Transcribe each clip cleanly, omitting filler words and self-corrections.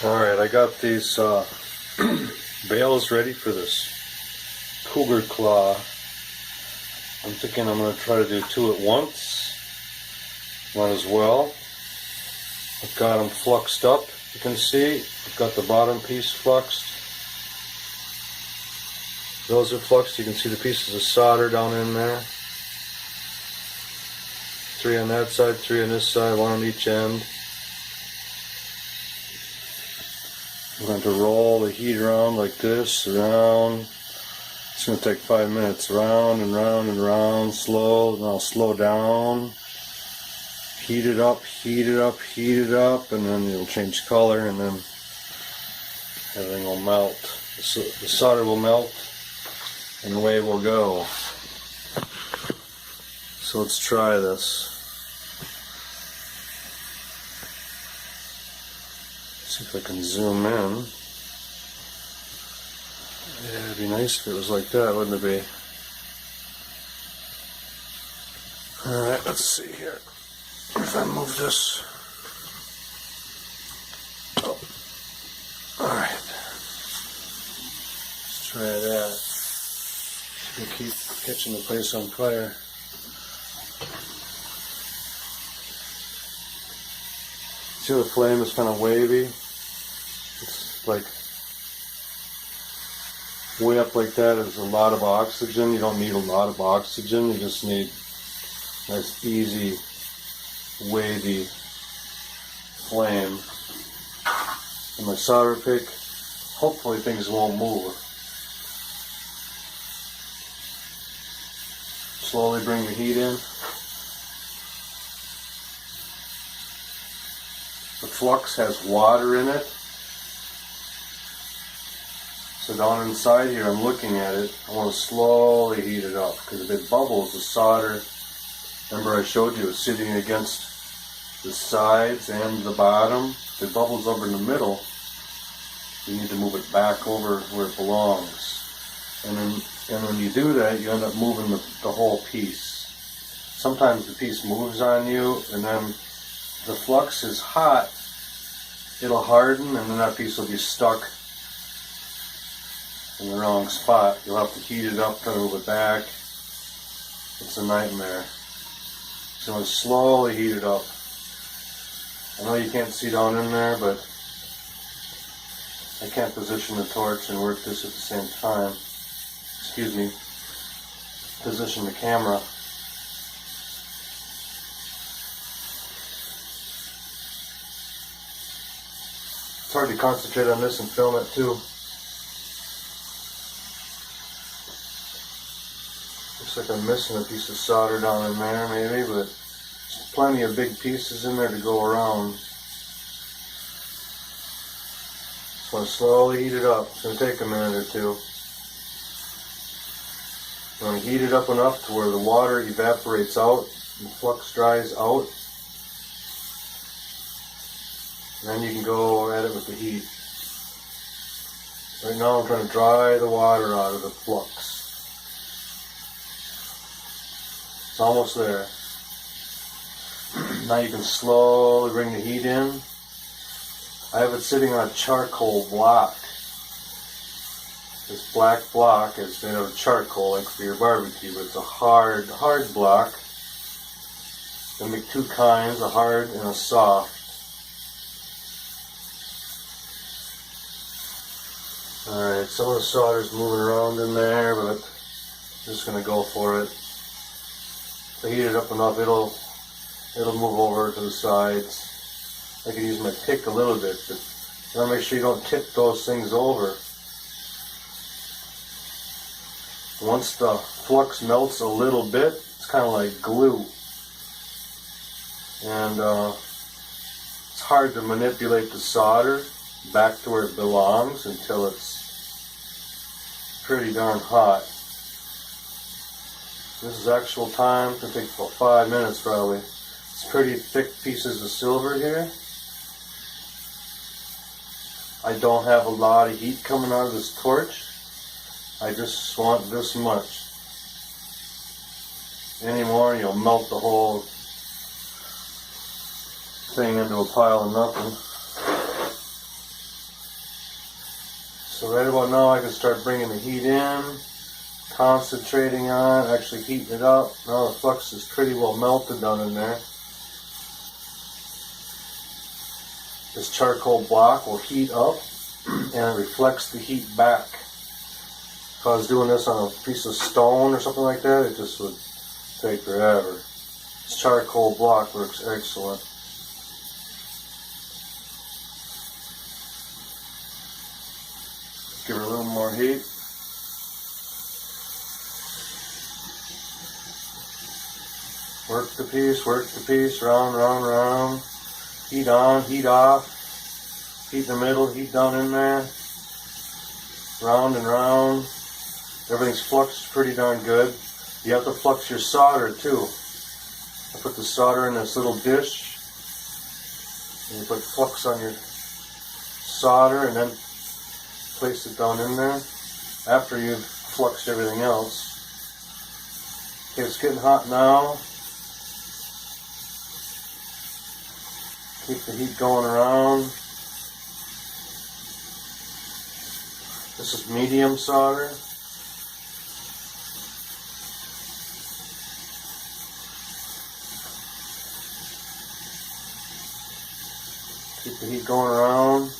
Alright, I got these bales ready for this Cougar claw. I'm thinking I'm going to try to do two at once. Might as well. I've got them fluxed up, you can see. I've got the bottom piece fluxed. Those are fluxed. You can see the pieces of solder down in there. 3 on that side, 3 on this side, 1 on each end. I'm going to roll the heat around like this, around. It's going to take 5 minutes, round and round and round, slow, and I'll slow down. Heat it up, heat it up, heat it up, and then it'll change color, and then everything will melt. The solder will melt, and away we'll go. So let's try this. See if I can zoom in. Yeah, it'd be nice if it was like that, wouldn't it be? Alright, let's see here. If I move this. Oh. Alright. Let's try that. See if we keep catching the place on fire. See the flame is kind of wavy? It's like way up like that is a lot of oxygen. You don't need a lot of oxygen. You just need nice, easy, wavy flame. And my solder pick, hopefully things won't move. Slowly bring the heat in. The flux has water in it. So down inside here, I'm looking at it. I want to slowly heat it up because if it bubbles, the solder, remember I showed you, it's sitting against the sides and the bottom. If it bubbles over in the middle, you need to move it back over where it belongs. And when you do that, you end up moving the whole piece. Sometimes the piece moves on you, and then the flux is hot. It'll harden, and then that piece will be stuck in the wrong spot. You'll have to heat it up, try to move it back. It's a nightmare. So I'm going to slowly heat it up. I know you can't see down in there, but I can't position the torch and work this at the same time. Excuse me. Position the camera. It's hard to concentrate on this and film it too. Looks like I'm missing a piece of solder down in there maybe, but there's plenty of big pieces in there to go around. So I'm slowly heat it up. It's going to take a minute or two. I'm going to heat it up enough to where the water evaporates out and the flux dries out. And then you can go at it with the heat. Right now I'm trying to dry the water out of the flux. It's almost there. Now you can slowly bring the heat in. I have it sitting on a charcoal block. This black block is made of charcoal, like for your barbecue, but it's a hard block. They make two kinds, a hard and a soft. Alright, some of the solder's moving around in there, but I'm just going to go for it. If I heat it up enough, it'll move over to the sides. I can use my pick a little bit, but you want to make sure you don't tip those things over. Once the flux melts a little bit, it's kind of like glue. And it's hard to manipulate the solder back to where it belongs until it's pretty darn hot. This is actual time. It's going to take about 5 minutes probably. It's pretty thick pieces of silver here. I don't have a lot of heat coming out of this torch. I just want this much. Any more, you'll melt the whole thing into a pile of nothing. So right about now I can start bringing the heat in, concentrating on, actually heating it up. Now the flux is pretty well melted down in there. This charcoal block will heat up and it reflects the heat back. If I was doing this on a piece of stone or something like that, it just would take forever. This charcoal block works excellent. Give it a little more heat. Work the piece, round, round, round. Heat on, heat off. Heat in the middle, heat down in there. Round and round. Everything's fluxed pretty darn good. You have to flux your solder too. I put the solder in this little dish. And you put flux on your solder and then place it down in there after you've fluxed everything else. Okay, it's getting hot now. Keep the heat going around. This is medium solder. Keep the heat going around.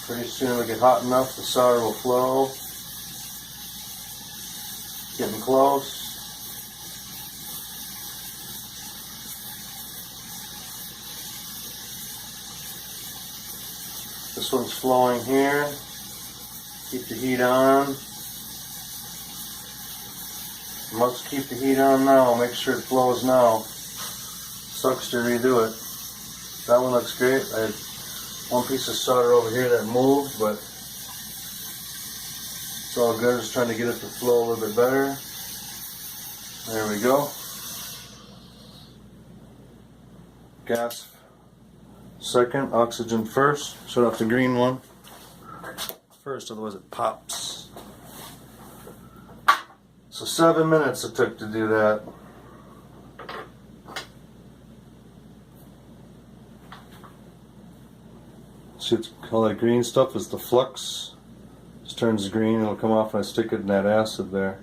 Pretty soon it'll get hot enough, the solder will flow. Getting close. This one's flowing here. Keep the heat on. Must keep the heat on now. Make sure it flows now. Sucks to redo it. That one looks great. I had one piece of solder over here that moved, but it's all good. Just trying to get it to flow a little bit better. There we go. Gas second, oxygen first. Shut off the green one first, otherwise it pops. So 7 minutes it took to do that. See, all that green stuff is the flux. Just turns green, it'll come off and I stick it in that acid there.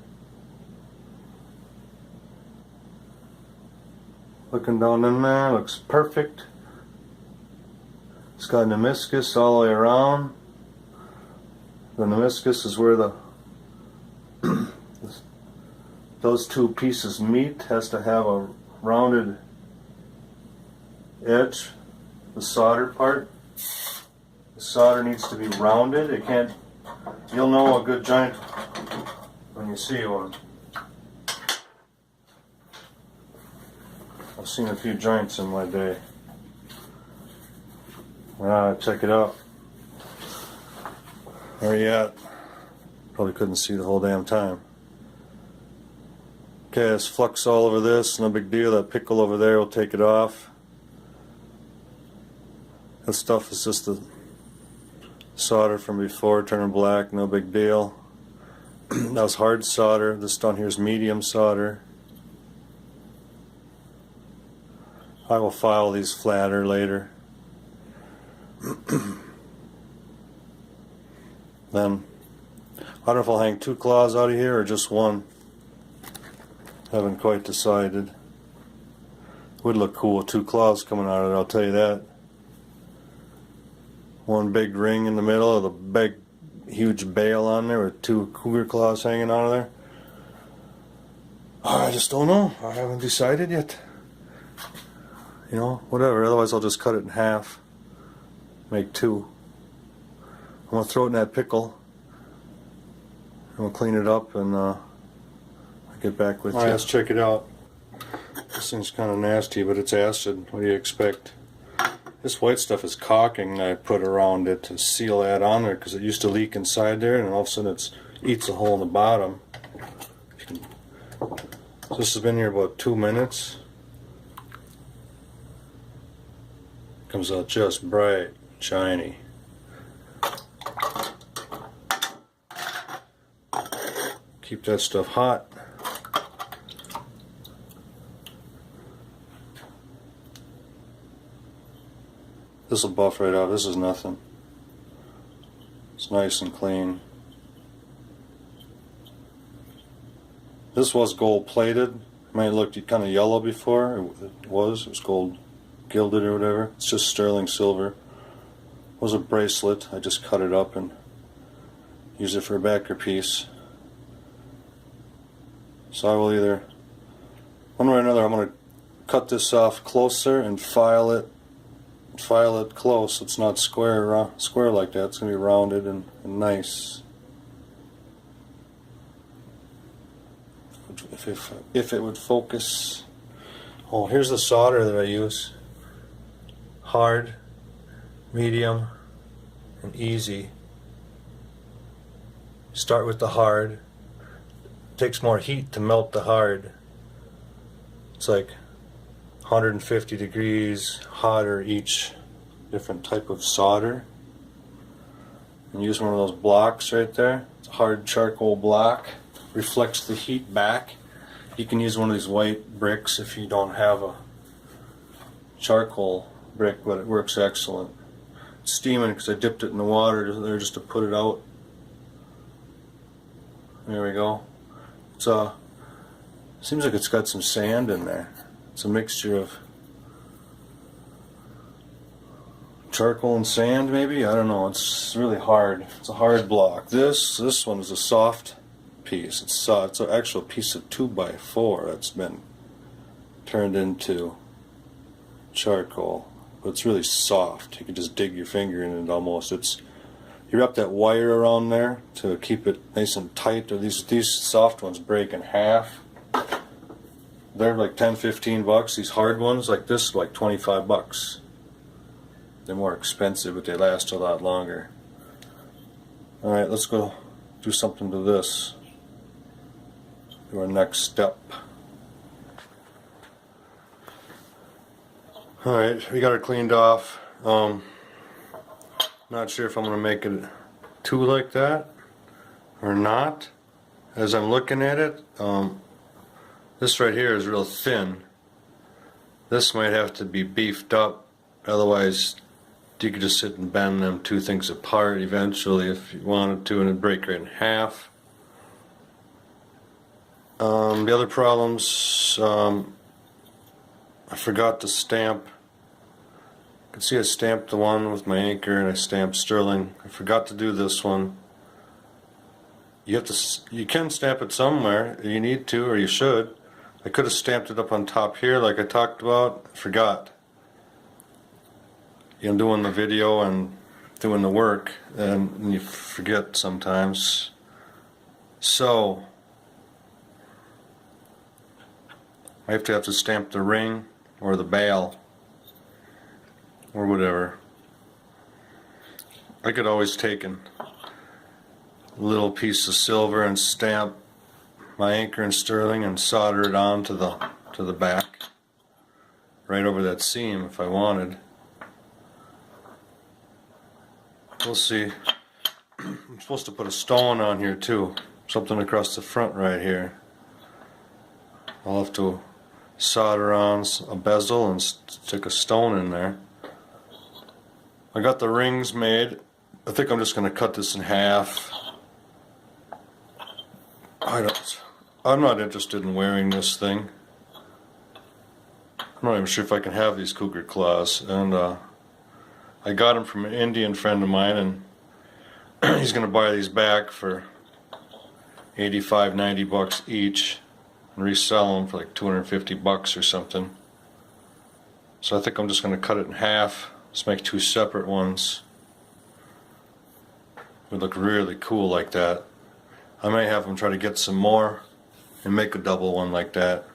Looking down in there, looks perfect. It's got meniscus all the way around. The meniscus is where the those two pieces meet. Has to have a rounded edge, the solder part. The solder needs to be rounded. It can't. You'll know a good joint when you see one. I've seen a few joints in my day. Check it out. Where you at? Probably couldn't see the whole damn time. Okay, there's flux all over this. No big deal. That pickle over there will take it off. That stuff is just the solder from before, turning black. No big deal. That was hard solder. This down here is medium solder. I will file these flatter later. Then, I don't know if I'll hang 2 claws out of here or just one. Haven't quite decided. Would look cool with 2 claws coming out of it, I'll tell you that. One big ring in the middle of the big, huge bale on there with 2 cougar claws hanging out of there. I just don't know. I haven't decided yet. You know, whatever. Otherwise, I'll just cut it in half. Make 2. I'm going to throw it in that pickle. I'm going to clean it up and I'll get back with you. Alright, let's check it out. This thing's kind of nasty, but it's acid. What do you expect? This white stuff is caulking I put around it to seal that on there because it used to leak inside there and all of a sudden it eats a hole in the bottom. So this has been here about 2 minutes. Comes out just bright, shiny. Keep that stuff hot. This will buff right out. This is nothing. It's nice and clean. This was gold plated. It might have looked kind of yellow before. It was gold gilded or whatever. It's just sterling silver. It was a bracelet. I just cut it up and used it for a backer piece. So I will either, one way or another, I'm going to cut this off closer and file it close. It's not square like that. It's going to be rounded and nice. If it would focus. Oh, here's the solder that I use. Hard, medium, and easy. Start with the hard. It takes more heat to melt the hard. It's like 150 degrees hotter each different type of solder. And use one of those blocks right there. It's a hard charcoal block. Reflects the heat back. You can use one of these white bricks if you don't have a charcoal brick, but it works excellent. It's steaming because I dipped it in the water there just to put it out. There we go. It's seems like it's got some sand in there. It's a mixture of charcoal and sand, maybe? I don't know. It's really hard. It's a hard block. This one is a soft piece. It's an actual piece of 2x4 that's been turned into charcoal. But it's really soft. You can just dig your finger in it almost. You wrap that wire around there to keep it nice and tight. Or these soft ones break in half. They're like $10-15. These hard ones like this are like $25. They're more expensive, but they last a lot longer. Alright, let's go do something to this. Do our next step. Alright, we got it cleaned off. Not sure if I'm going to make it two like that or not. As I'm looking at it, this right here is real thin. This might have to be beefed up, otherwise you could just sit and bend them two things apart eventually if you wanted to, and it'd break right in half. The other problems, I forgot to stamp. You can see I stamped the one with my anchor and I stamped sterling. I forgot to do this one. You can stamp it somewhere. You need to, or you should. I could have stamped it up on top here like I talked about. I forgot. I'm doing the video and doing the work and you forget sometimes. So I have to stamp the ring or the bail or whatever. I could always take a little piece of silver and stamp my anchor and sterling and solder it on to the back right over that seam if I wanted. We'll see. I'm supposed to put a stone on here too, something across the front right here. I'll have to solder on a bezel and stick a stone in there. I got the rings made. I think I'm just going to cut this in half. I'm not interested in wearing this thing. I'm not even sure if I can have these cougar claws, and I got them from an Indian friend of mine, and he's going to buy these back for $85-90 each and resell them for like $250 or something. So I think I'm just going to cut it in half. Let's make two separate ones. It would look really cool like that. I may have them try to get some more and make a double one like that.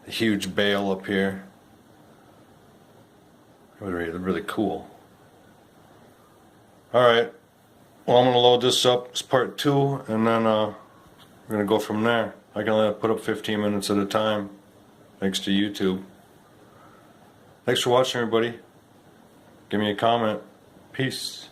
A huge bail up here. It would be really cool. Alright, well, I'm going to load this up as part 2, and then we're going to go from there. I can only put up 15 minutes at a time, thanks to YouTube. Thanks for watching, everybody. Give me a comment. Peace.